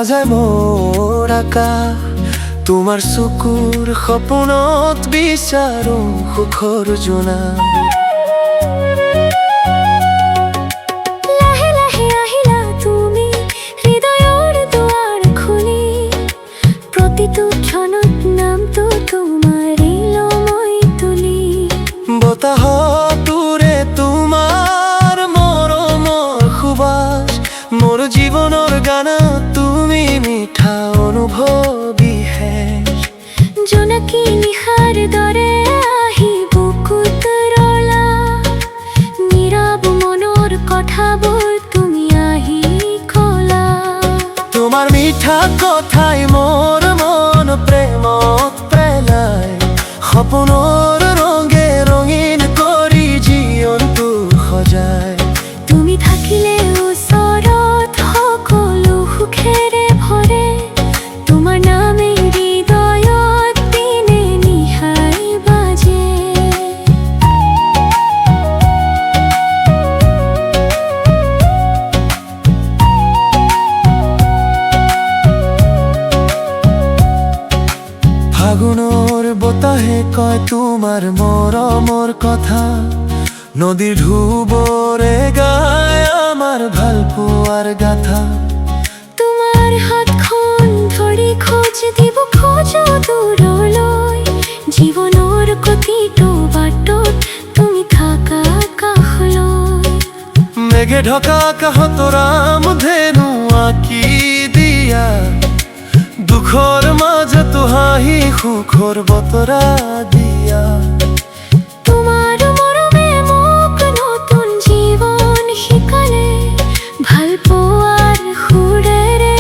সজায় মোৰ আকাশ তোমাৰ চকুৰ সপোনত বিচাৰো সুখৰ জোনা। লাহে লাহে আহিলা তুমি হৃদয়ৰ দুৱাৰ খুলি, প্ৰতিটো ক্ষণত নামটো তোমাৰেই মই তুলি। বতাহটোৰে তোমাৰ মৰমৰ সুবাস, মোৰ জীৱনৰ গানত তুমি মিঠা অনুভৱী শেষ। জোনাকী নিশাৰ দৰে আহি বুকুত ৰলা, নীৰৱ মনৰ কথাবোৰ তুমি আহি কলা। তোমাৰ মিঠা কথাই মোৰ মন প্ৰেমত পেলায়, সপোনৰ ৰঙে ৰঙীন কৰি জীৱনটো সজায়। তুমি থাকিলে ওচৰত সকলো সুখেৰে ভৰে, তোমাৰ নামে হৃদয়ত দিনে নিশাই বাজে। ফাগুনৰ বতাহে কয় তোমাৰ মৰমৰ কথা, নদীৰ ঢৌবোৰে গায় আমাৰ ভাল পোৱাৰ গাথা। তোমাৰ হাতখন ধৰি খোজ দিব খোজো দূৰলৈ, জীৱনৰ প্ৰতিটো বাটত তুমি থাকা কাষলৈ। মেঘে ঢকা আকাশত ৰামধেনু আঁকি দিয়া, দুখৰ মাজতো হাঁহি সুখৰ বতৰা দিয়া। তোমাৰ মৰমে মোক নতুন জীৱন শিকালে, ভাল পোৱাৰ সুৰেৰে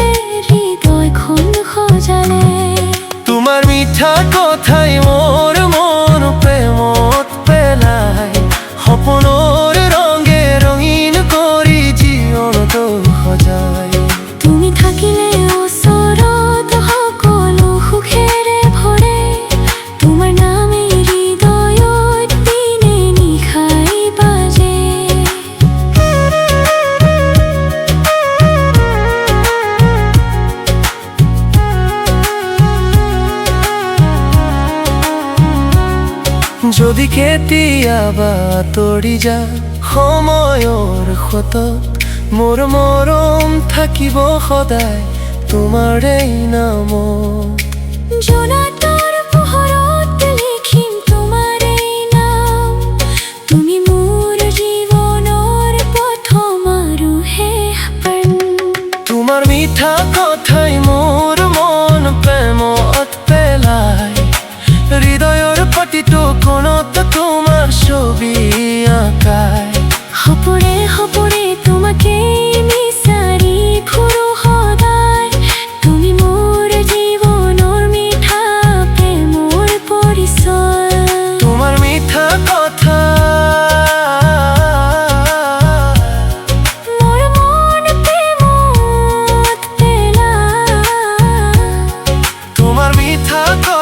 হৃদয়খন সজালে। তোমাৰ মিঠা কথাই মোৰ মন প্ৰেমত পেলায়, সপোনৰ ৰঙে ৰঙীন কৰি জীৱনটো সজায়। তুমি থাকিলে ওচৰত সকলো সুখেৰে ভৰে, তোমাৰ নামে হৃদয়ত দিনে নিশাই বাজে। যদি কেতিয়াবা আঁতৰি যায় সময়ৰ সোঁতত, মোৰ মৰম থাকিব সদায় তোমাৰেই নামত। জোনাকৰ পোহৰত লিখিম তোমাৰেই নাম, তুমি মোৰ জীৱনৰ প্ৰথম আৰু শেষ প্ৰাণ। তোমাৰ মিঠা কথাই মোৰ মন প্ৰেমত পেলায়, হৃদয়ৰ প্ৰতিটো কোণত তোমাৰ ছবি আঁকায়। সপোনে সপোনে তোমাকে বিচাৰি ফুৰো সদায়, তুমি মোৰ জীৱনৰ মিঠা প্ৰেমৰ পৰিচয়। তোমাৰ মিঠা কথা মোৰ মন প্ৰেমত পেলায়, তোমাৰ মিঠা কথা